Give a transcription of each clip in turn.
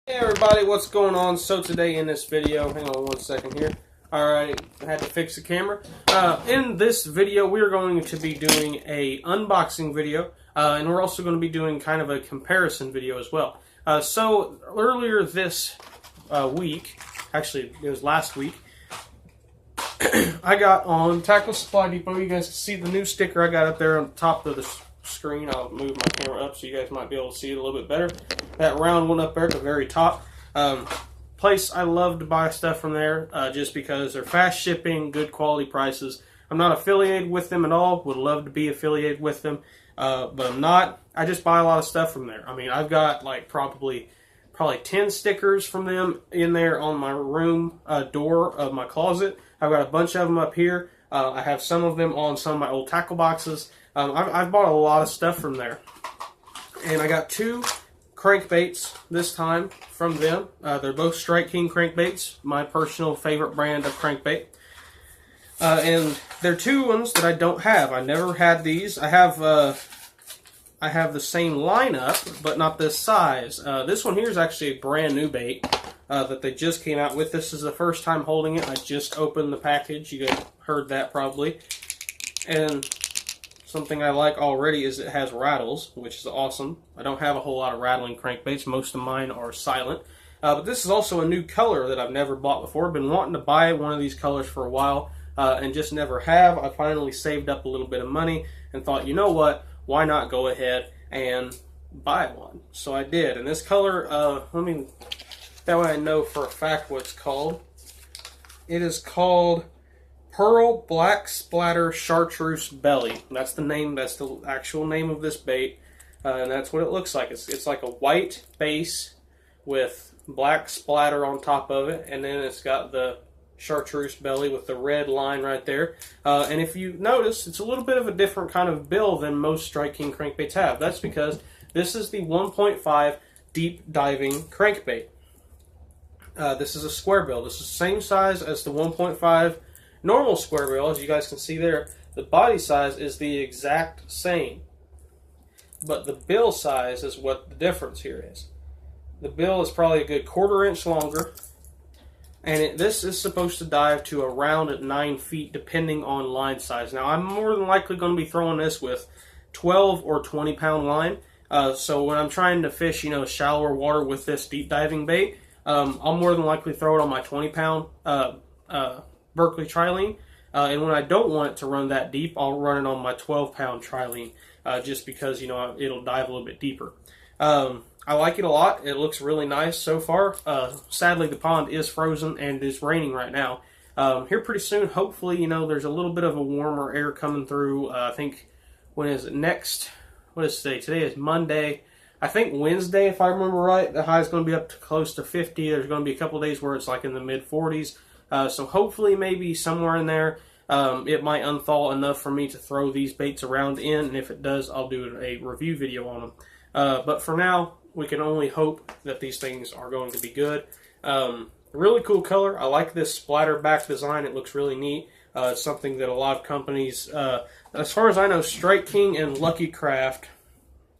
Hey everybody, what's going on? So today in this video, hang on one second here. Alright, I had to fix the camera. In this video, we're going to be doing a unboxing video, and we're also going to be doing kind of a comparison video as well. So earlier this week, actually it was last week, I got on Tackle Supply Depot. You guys can see the new sticker I got up there on the top of the screen. I'll move my camera up so you guys might be able to see it a little bit better. That round one up there at the very top. Place I love to buy stuff from there just because they're fast shipping, good quality prices. I'm not affiliated with them at all. Would love to be affiliated with them, but I'm not. I just buy a lot of stuff from there. I mean, I've got like probably 10 stickers from them in there on my room door of my closet. I've got a bunch of them up here. I have some of them on some of my old tackle boxes. I've bought a lot of stuff from there. And I got two crankbaits this time from them. They're both Strike King crankbaits, my personal favorite brand of crankbait. And they're two ones that I don't have. I never had these. I have the same lineup, but not this size. This one here is actually a brand new bait that they just came out with. This is the first time holding it. I just opened the package. You guys heard that probably. And something I like already is it has rattles, which is awesome. I don't have a whole lot of rattling crankbaits. Most of mine are silent. But this is also a new color that I've never bought before. I've been wanting to buy one of these colors for a while and just never have. I finally saved up a little bit of money and thought, you know what? Why not go ahead and buy one? So I did. And this color, that way I know for a fact what it's called. It is called Pearl Black Splatter Chartreuse Belly. That's the name. That's the actual name of this bait, and that's what it looks like. It's like a white base with black splatter on top of it, and then it's got the chartreuse belly with the red line right there. And if you notice, it's a little bit of a different kind of bill than most Strike King crankbaits have. That's because this is the 1.5 deep diving crankbait. This is a square bill. This is the same size as the 1.5 normal square bill. As you guys can see there, the body size is the exact same, but the bill size is what the difference here is. The bill is probably a good 1/4 inch longer, and this is supposed to dive to around at 9 feet depending on line size. Now I'm more than likely going to be throwing this with 12 or 20 pound line, so when I'm trying to fish shallower water with this deep diving bait, I'll more than likely throw it on my 20 pound Berkeley trilene, and when I don't want it to run that deep, I'll run it on my 12 pound trilene, just because it'll dive a little bit deeper. I like it a lot. It looks really nice so far. Sadly, the pond is frozen and it is raining right now. Here pretty soon, hopefully, there's a little bit of a warmer air coming through. I think, when is it next? What is today? Today is Monday. I think Wednesday, if I remember right, the high is going to be up to close to 50. There's going to be a couple days where it's like in the mid 40s. So hopefully maybe somewhere in there it might unthaw enough for me to throw these baits around in, and if it does, I'll do a review video on them. But for now, we can only hope that these things are going to be good. Really cool color. I like this splatter back design. It looks really neat. It's something that a lot of companies, as far as I know, Strike King and Lucky Craft,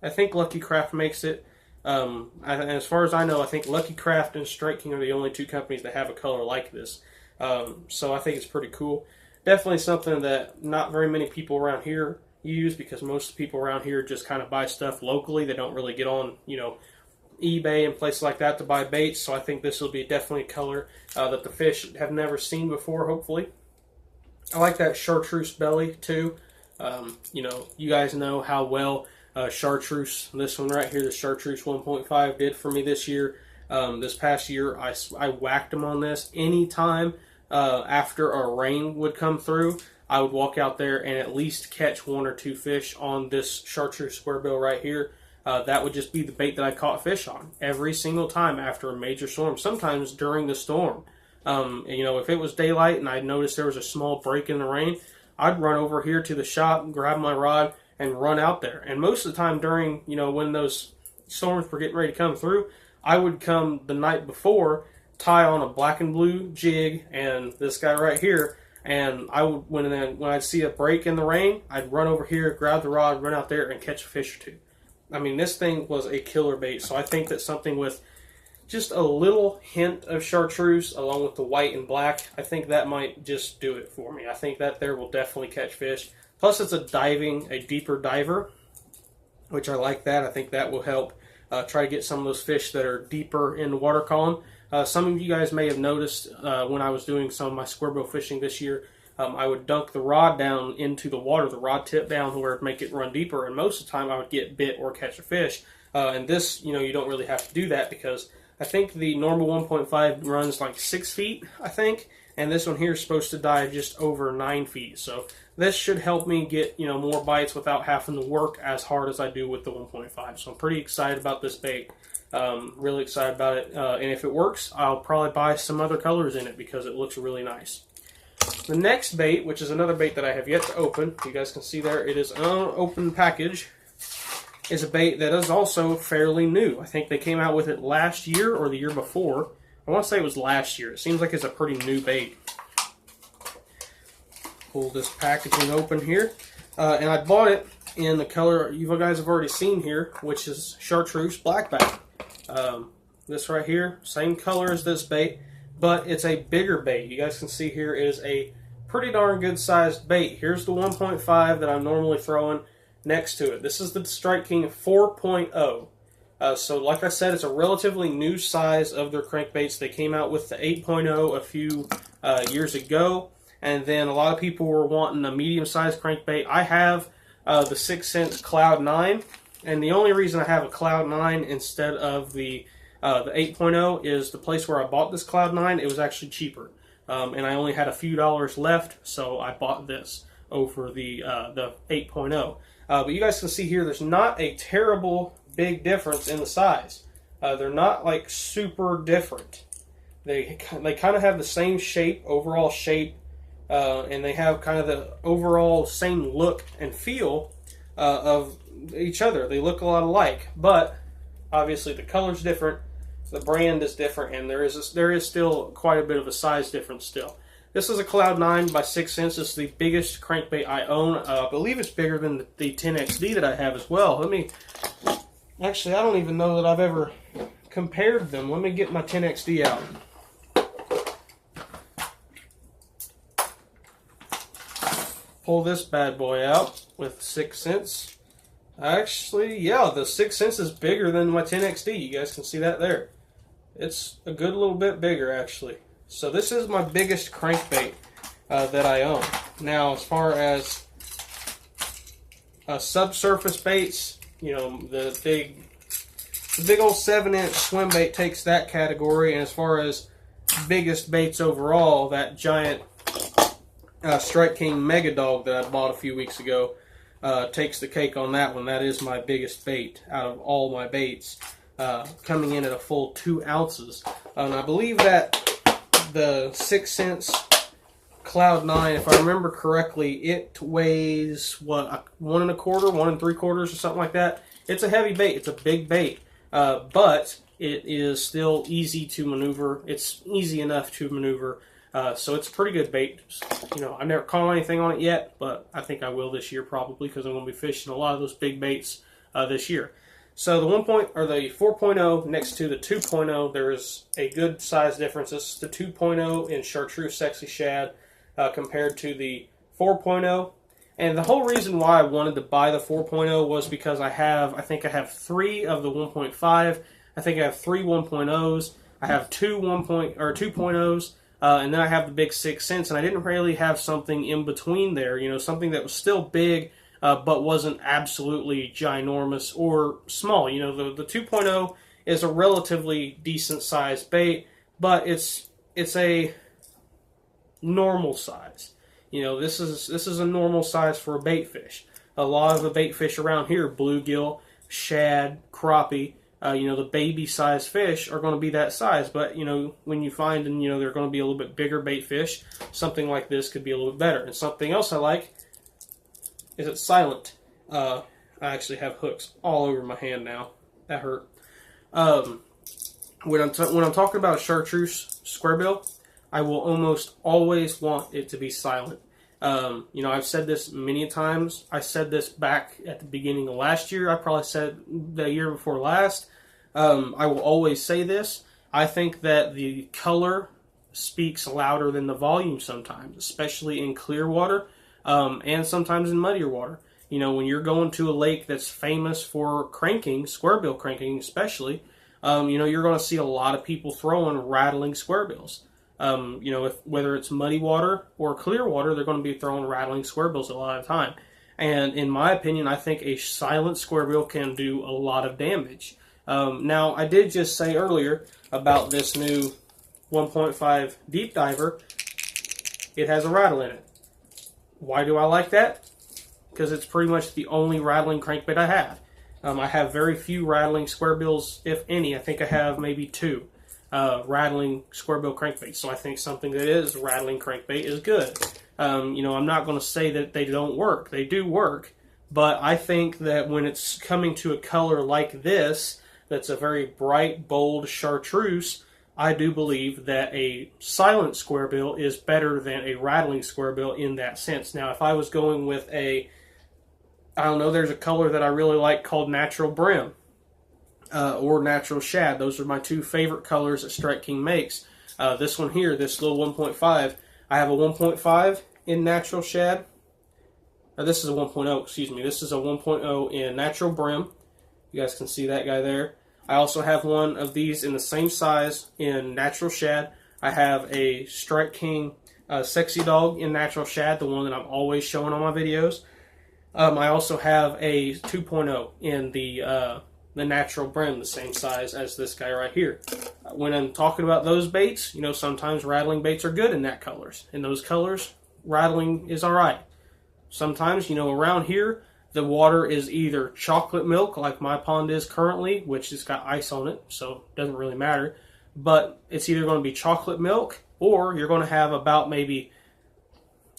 I think Lucky Craft makes it. And as far as I know, I think Lucky Craft and Strike King are the only two companies that have a color like this. So I think it's pretty cool. Definitely something that not very many people around here use, because most people around here just kind of buy stuff locally. They don't really get on, eBay and places like that to buy baits. So I think this will be definitely a color that the fish have never seen before, hopefully. I like that chartreuse belly too. You guys know how well chartreuse, this one right here, the chartreuse 1.5 did for me this year. This past year, I whacked them on this. Anytime after a rain would come through, I would walk out there and at least catch 1 or 2 fish on this chartreuse square bill right here. That would just be the bait that I caught fish on every single time after a major storm, sometimes during the storm. If it was daylight and I noticed there was a small break in the rain, I'd run over here to the shop, grab my rod, and run out there. And most of the time during, when those storms were getting ready to come through, I would come the night before, tie on a black and blue jig and this guy right here, and I would, when I'd see a break in the rain, I'd run over here, grab the rod, run out there, and catch a fish or two. I mean, this thing was a killer bait, so I think that something with just a little hint of chartreuse along with the white and black, I think that might just do it for me. I think that there will definitely catch fish. Plus it's a deeper diver, which I like that. I think that will help try to get some of those fish that are deeper in the water column. Some of you guys may have noticed when I was doing some of my square fishing this year, I would dunk the rod down into the water, the rod tip down where it would make it run deeper, and most of the time I would get bit or catch a fish. And this, you don't really have to do that because I think the normal 1.5 runs like 6 feet, I think, and this one here is supposed to dive just over 9 feet. So this should help me get, more bites without having to work as hard as I do with the 1.5. So I'm pretty excited about this bait. Really excited about it. And if it works, I'll probably buy some other colors in it because it looks really nice. The next bait, which is another bait that I have yet to open, you guys can see there, it is an unopened package, is a bait that is also fairly new. I think they came out with it last year or the year before. I want to say it was last year. It seems like it's a pretty new bait. Pull this packaging open here. And I bought it in the color you guys have already seen here, which is chartreuse blackback. This right here, same color as this bait, but it's a bigger bait. You guys can see here it is a pretty darn good sized bait. Here's the 1.5 that I'm normally throwing next to it. This is the Strike King 4.0. So like I said, it's a relatively new size of their crankbaits. They came out with the 8.0 a few years ago, and then a lot of people were wanting a medium-sized crankbait. I have the 6 cent Cloud 9, and the only reason I have a Cloud 9 instead of the 8.0 is the place where I bought this Cloud 9, it was actually cheaper. And I only had a few dollars left, so I bought this over the 8.0. But you guys can see here, there's not a terrible big difference in the size. They're not like super different. They kind of have the same shape, overall shape, and they have kind of the overall same look and feel of each other. They look a lot alike, but obviously the color's different, the brand is different, and there is still quite a bit of a size difference still. This is a Cloud 9 by 6 cents. It's the biggest crankbait I own. I believe it's bigger than the 10XD that I have as well. Actually, I don't even know that I've ever compared them. Let me get my 10XD out. Pull this bad boy out with 6 cents. Actually, yeah, the 6 cents is bigger than my 10XD. You guys can see that there. It's a good little bit bigger, actually. So this is my biggest crankbait that I own. Now, as far as subsurface baits, the big old 7-inch swim bait takes that category. And as far as biggest baits overall, that giant Strike King Mega Dog that I bought a few weeks ago takes the cake on that one. That is my biggest bait out of all my baits, coming in at a full 2 ounces. And I believe that the 6 cents Cloud 9, if I remember correctly, it weighs, what, 1 1/4, 1 3/4 or something like that. It's a heavy bait. It's a big bait, but it is still easy to maneuver. It's easy enough to maneuver, so it's a pretty good bait. I've never caught anything on it yet, but I think I will this year probably because I'm going to be fishing a lot of those big baits this year. So the 4.0 next to the 2.0, there is a good size difference. This is the 2.0 in Chartreuse Sexy Shad compared to the 4.0. And the whole reason why I wanted to buy the 4.0 was because I think I have 3 of the 1.5. I think I have 3 1.0s. I have 2 2.0s, and then I have the big 6 cents. And I didn't really have something in between there. Something that was still big, but wasn't absolutely ginormous or small. The 2.0 is a relatively decent sized bait, but it's a normal size. This is a normal size for a bait fish. A lot of the bait fish around here, bluegill, shad, crappie, the baby size fish are going to be that size. But when you find they're going to be a little bit bigger bait fish, something like this could be a little bit better. And something else I like is it's silent. I actually have hooks all over my hand now. That hurt. When I'm talking about chartreuse squarebill, I will almost always want it to be silent. I've said this many times. I said this back at the beginning of last year. I probably said the year before last. I will always say this. I think that the color speaks louder than the volume sometimes, especially in clear water and sometimes in muddier water. You know, when you're going to a lake that's famous for cranking, square bill cranking especially, you know, you're going to see a lot of people throwing rattling square bills. You know, whether it's muddy water or clear water, they're going to be throwing rattling square bills a lot of the time. And in my opinion, I think a silent square bill can do a lot of damage. Now, I did just say earlier about this new 1.5 deep diver. It has a rattle in it. Why do I like that? Because it's pretty much the only rattling crankbait I have. I have very few rattling square bills, if any. I think I have maybe 2 rattling square bill crankbaits. So I think something that is rattling crankbait is good. You know, I'm not going to say that they don't work. They do work. But I think that when it's coming to a color like this, that's a very bright, bold chartreuse, I do believe that a silent square bill is better than a rattling square bill in that sense. Now, if I was going with a, I don't know, there's a color that I really like called Natural Brim or Natural Shad. Those are my 2 favorite colors that Strike King makes. This one here, this little 1.5, I have a 1.5 in Natural Shad. This is a 1.0, excuse me. This is a 1.0 in Natural Brim. You guys can see that guy there. I also have one of these in the same size in Natural Shad. I have a Strike King Sexy Dog in Natural Shad, the one that I'm always showing on my videos. I also have a 2.0 in the Natural Brim, the same size as this guy right here. When I'm talking about those baits, you know, sometimes rattling baits are good in that colors. In those colors, rattling is alright. Sometimes, you know, around here, the water is either chocolate milk, like my pond is currently, which has got ice on it, so it doesn't really matter. But it's either going to be chocolate milk, or you're going to have about maybe,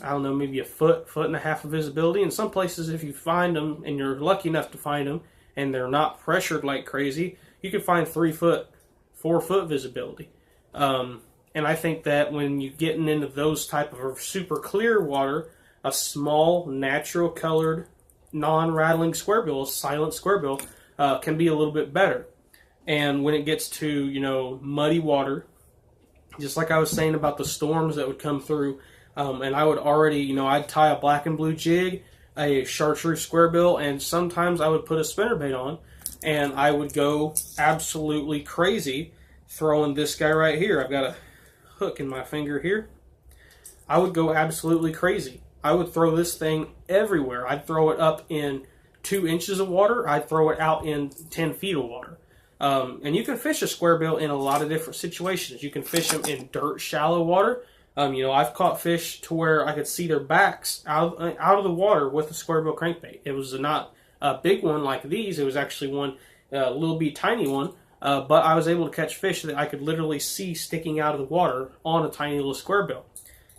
I don't know, maybe a foot and a half of visibility. In some places, if you find them, and you're lucky enough to find them, and they're not pressured like crazy, you can find 3 foot, 4 foot visibility. And I think that when you're getting into those type of super clear water, a small, natural colored, non-rattling square bill, silent square bill, can be a little bit better. And when it gets to, you know, muddy water, just like I was saying about the storms that would come through, and I would already, you know, I'd tie a black and blue jig, a chartreuse square bill, and sometimes I would put a spinnerbait on, and I would go absolutely crazy throwing this guy right here. I've got a hook in my finger here. I would go absolutely crazy. I would throw this thing everywhere. I'd throw it up in 2 inches of water. I'd throw it out in 10 feet of water. And you can fish a square bill in a lot of different situations. You can fish them in dirt, shallow water. You know, I've caught fish to where I could see their backs out of the water with a square bill crankbait. It was not a big one like these. It was actually one, a little bitty tiny one. But I was able to catch fish that I could literally see sticking out of the water on a tiny little square bill.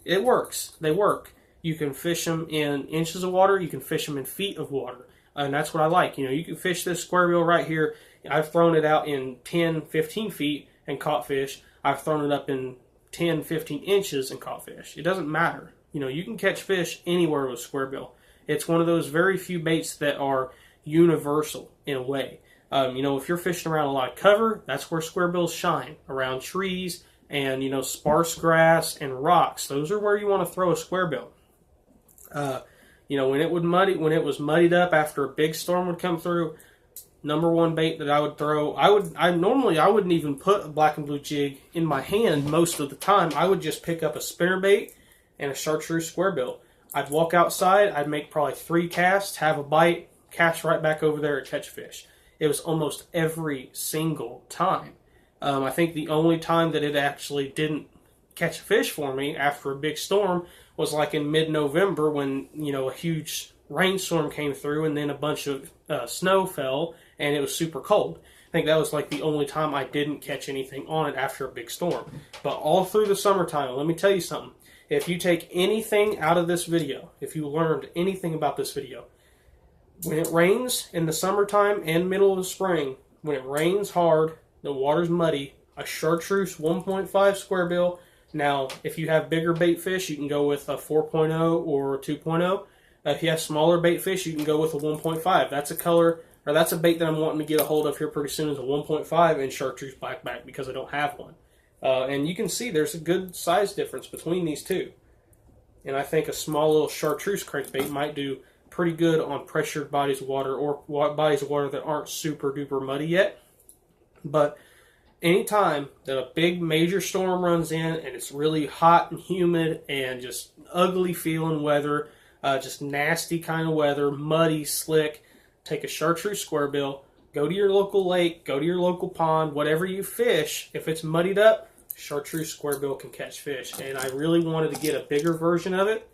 It works. They work. You can fish them in inches of water. You can fish them in feet of water. And that's what I like. You know, you can fish this square bill right here. I've thrown it out in 10, 15 feet and caught fish. I've thrown it up in 10, 15 inches and caught fish. It doesn't matter. You know, you can catch fish anywhere with square bill. It's one of those very few baits that are universal in a way. You know, if you're fishing around a lot of cover, that's where square bills shine. Around trees and, you know, sparse grass and rocks. Those are where you want to throw a square bill. You know, when it was muddied up after a big storm would come through, #1 bait that I would throw, I wouldn't even put a black and blue jig in my hand most of the time. I would just pick up a spinnerbait and a chartreuse square bill. I'd walk outside, I'd make probably 3 casts, have a bite, cast right back over there and catch fish. It was almost every single time. I think the only time that it actually didn't catch a fish for me after a big storm was like in mid-November when, you know, a huge rainstorm came through and then a bunch of snow fell and it was super cold. I think that was like the only time I didn't catch anything on it after a big storm. But all through the summertime, let me tell you something. If you take anything out of this video, if you learned anything about this video, when it rains in the summertime and middle of the spring, when it rains hard, the water's muddy, a chartreuse 1.5 square bill. Now, if you have bigger bait fish, you can go with a 4.0 or a 2.0. If you have smaller bait fish, you can go with a 1.5. That's a color or that's a bait that I'm wanting to get a hold of here pretty soon, is a 1.5 inch chartreuse blackback, because I don't have one. And you can see there's a good size difference between these two. And I think a small little chartreuse crankbait might do pretty good on pressured bodies of water, or bodies of water that aren't super duper muddy yet. But anytime that a big major storm runs in and it's really hot and humid and just ugly feeling weather, just nasty kind of weather, muddy, slick, take a chartreuse squarebill, go to your local lake, go to your local pond, whatever you fish. If it's muddied up, chartreuse squarebill can catch fish. And I really wanted to get a bigger version of it,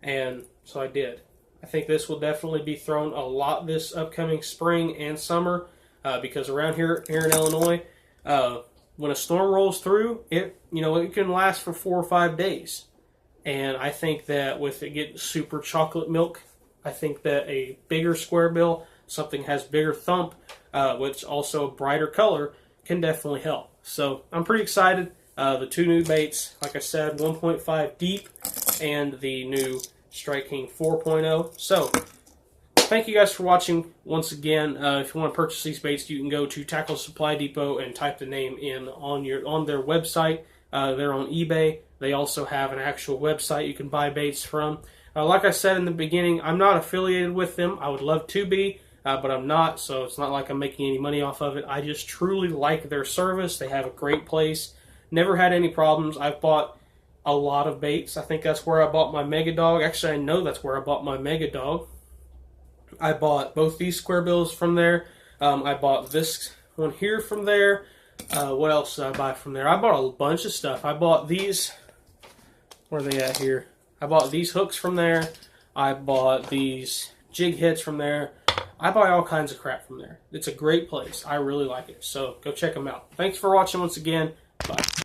and so I did. I think this will definitely be thrown a lot this upcoming spring and summer, because around here in Illinois, when a storm rolls through, it can last for 4 or 5 days. And I think that with it getting super chocolate milk, I think that a bigger squarebill, something has bigger thump, which also a brighter color, can definitely help. So I'm pretty excited. The two new baits, like I said, 1.5 deep and the new Strike King 4.0. So thank you guys for watching once again. If you want to purchase these baits, you can go to Tackle Supply Depot and type the name in on their website. They're on eBay. They also have an actual website you can buy baits from. Like I said in the beginning, I'm not affiliated with them. I would love to be, but I'm not, so it's not like I'm making any money off of it. I just truly like their service. They have a great place. Never had any problems. I've bought a lot of baits. I think that's where I bought my Mega Dog. Actually, I know that's where I bought my Mega Dog. I bought both these squarebills from there. I bought this one here from there. What else did I buy from there? I bought a bunch of stuff. I bought these. Where are they at here? I bought these hooks from there. I bought these jig heads from there. I buy all kinds of crap from there. It's a great place. I really like it. So go check them out. Thanks for watching once again. Bye.